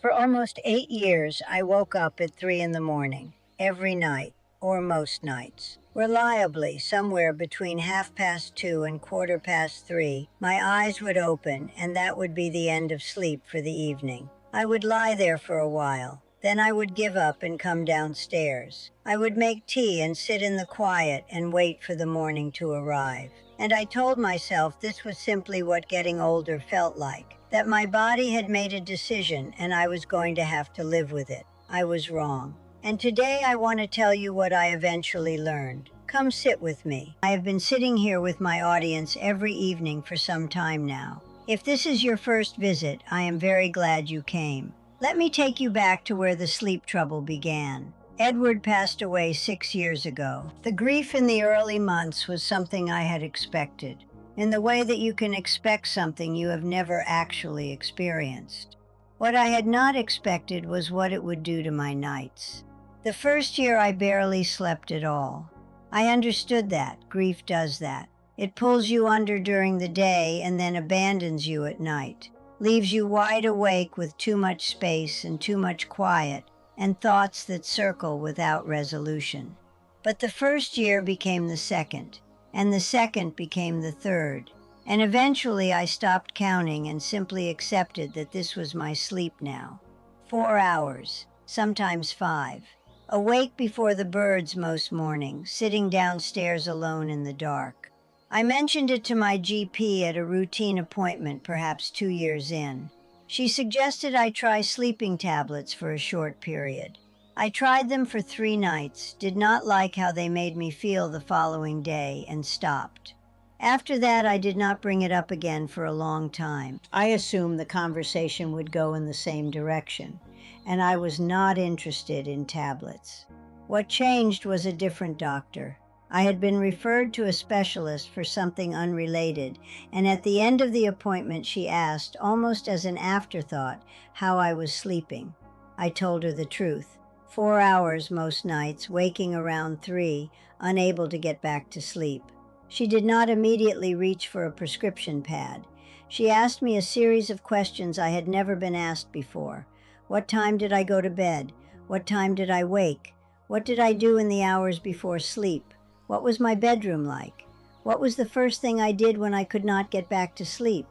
For almost 8 years, I woke up at 3 in the morning, every night, or most nights. Reliably, somewhere between 2:30 and 3:15, my eyes would open, and that would be the end of sleep for the evening. I would lie there for a while. Then I would give up and come downstairs. I would make tea and sit in the quiet and wait for the morning to arrive. And I told myself this was simply what getting older felt like, that my body had made a decision and I was going to have to live with it. I was wrong. And today I want to tell you what I eventually learned. Come sit with me. I have been sitting here with my audience every evening for some time now. If this is your first visit, I am very glad you came. Let me take you back to where the sleep trouble began. Edward passed away 6 years ago. The grief in the early months was something I had expected, in the way that you can expect something you have never actually experienced. What I had not expected was what it would do to my nights. The first year I barely slept at all. I understood that. Grief does that. It pulls you under during the day and then abandons you at night. Leaves you wide awake with too much space and too much quiet and thoughts that circle without resolution. But the first year became the second, and the second became the third, and eventually I stopped counting and simply accepted that this was my sleep now. 4 hours, sometimes 5. Awake before the birds most mornings, sitting downstairs alone in the dark. I mentioned it to my GP at a routine appointment perhaps 2 years in. She suggested I try sleeping tablets for a short period. I tried them for 3 nights, did not like how they made me feel the following day, and stopped. After that, I did not bring it up again for a long time. I assumed the conversation would go in the same direction, and I was not interested in tablets. What changed was a different doctor. I had been referred to a specialist for something unrelated, and at the end of the appointment she asked, almost as an afterthought, how I was sleeping. I told her the truth. 4 hours most nights, waking around 3, unable to get back to sleep. She did not immediately reach for a prescription pad. She asked me a series of questions I had never been asked before. What time did I go to bed? What time did I wake? What did I do in the hours before sleep? What was my bedroom like? What was the first thing I did when I could not get back to sleep?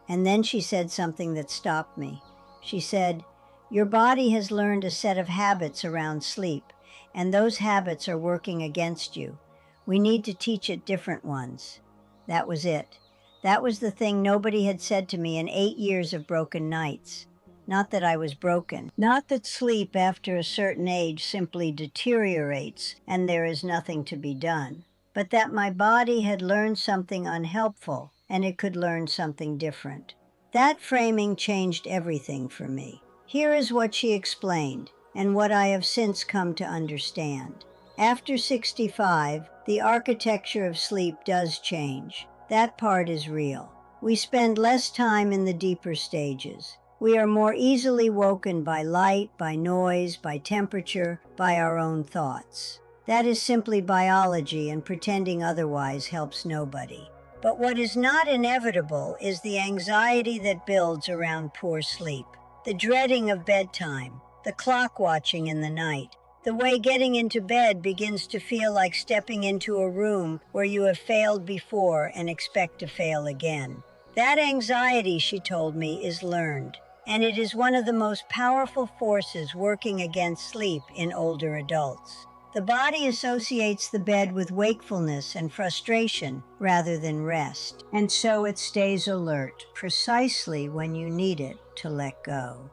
And then she said something that stopped me. She said, "Your body has learned a set of habits around sleep, and those habits are working against you. We need to teach it different ones." That was it. That was the thing nobody had said to me in 8 years of broken nights. Not that I was broken. Not that sleep after a certain age simply deteriorates and there is nothing to be done. But that my body had learned something unhelpful and it could learn something different. That framing changed everything for me. Here is what she explained, and what I have since come to understand. After 65, the architecture of sleep does change. That part is real. We spend less time in the deeper stages. We are more easily woken by light, by noise, by temperature, by our own thoughts. That is simply biology, and pretending otherwise helps nobody. But what is not inevitable is the anxiety that builds around poor sleep. The dreading of bedtime, the clock watching in the night, the way getting into bed begins to feel like stepping into a room where you have failed before and expect to fail again. That anxiety, she told me, is learned, and it is one of the most powerful forces working against sleep in older adults. The body associates the bed with wakefulness and frustration rather than rest, and so it stays alert precisely when you need it to let go.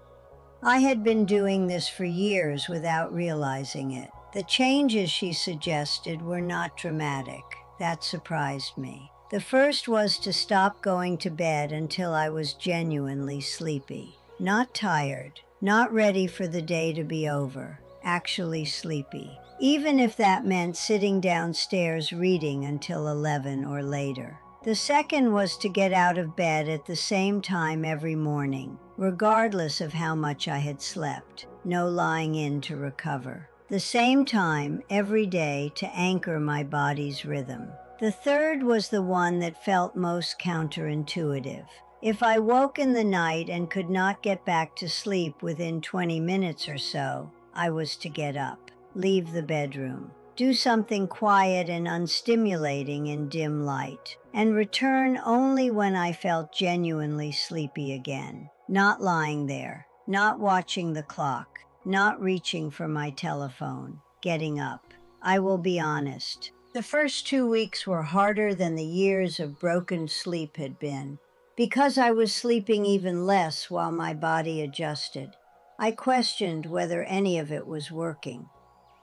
I had been doing this for years without realizing it. The changes she suggested were not dramatic. That surprised me. The first was to stop going to bed until I was genuinely sleepy. Not tired, not ready for the day to be over, actually sleepy. Even if that meant sitting downstairs reading until 11 or later. The second was to get out of bed at the same time every morning, regardless of how much I had slept. No lying in to recover. The same time every day to anchor my body's rhythm. The third was the one that felt most counterintuitive. If I woke in the night and could not get back to sleep within 20 minutes or so, I was to get up, leave the bedroom, do something quiet and unstimulating in dim light, and return only when I felt genuinely sleepy again. Not lying there, not watching the clock, not reaching for my telephone, getting up. I will be honest. The first 2 weeks were harder than the years of broken sleep had been, because I was sleeping even less while my body adjusted. I questioned whether any of it was working.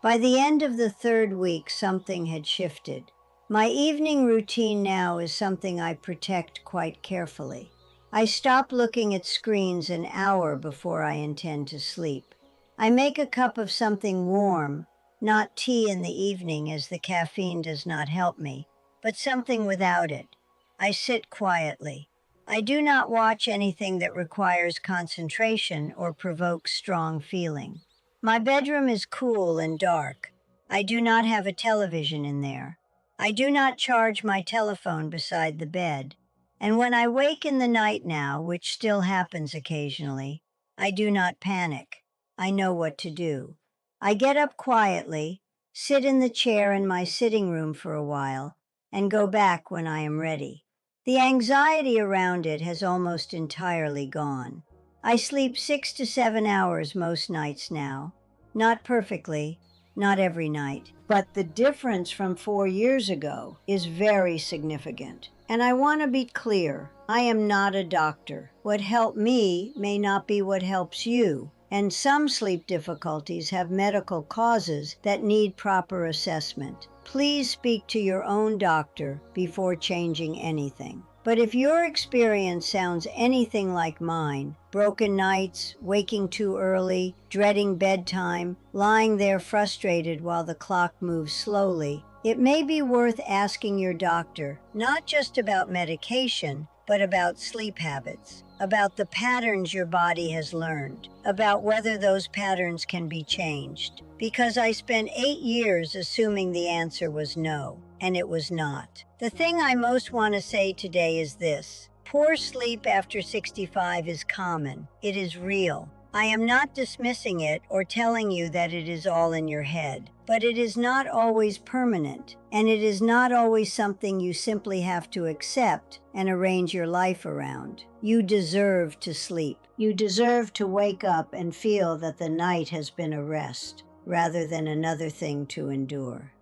By the end of the third week, something had shifted. My evening routine now is something I protect quite carefully. I stop looking at screens an hour before I intend to sleep. I make a cup of something warm, not tea in the evening as the caffeine does not help me, but something without it. I sit quietly. I do not watch anything that requires concentration or provokes strong feeling. My bedroom is cool and dark. I do not have a television in there. I do not charge my telephone beside the bed. And when I wake in the night now, which still happens occasionally, I do not panic. I know what to do. I get up quietly, sit in the chair in my sitting room for a while, and go back when I am ready. The anxiety around it has almost entirely gone. I sleep 6 to 7 hours most nights now. Not perfectly, not every night. But the difference from 4 years ago is very significant. And I want to be clear, I am not a doctor. What helped me may not be what helps you. And some sleep difficulties have medical causes that need proper assessment. Please speak to your own doctor before changing anything. But if your experience sounds anything like mine, broken nights, waking too early, dreading bedtime, lying there frustrated while the clock moves slowly, it may be worth asking your doctor, not just about medication, but about sleep habits, about the patterns your body has learned, about whether those patterns can be changed. Because I spent 8 years assuming the answer was no, and it was not. The thing I most want to say today is this. Poor sleep after 65 is common. It is real. I am not dismissing it or telling you that it is all in your head, but it is not always permanent, and it is not always something you simply have to accept and arrange your life around. You deserve to sleep. You deserve to wake up and feel that the night has been a rest, rather than another thing to endure.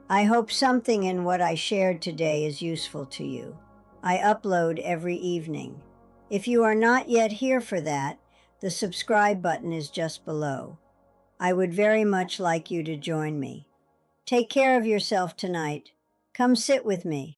I hope something in what I shared today is useful to you. I upload every evening. If you are not yet here for that, the subscribe button is just below. I would very much like you to join me. Take care of yourself tonight. Come sit with me.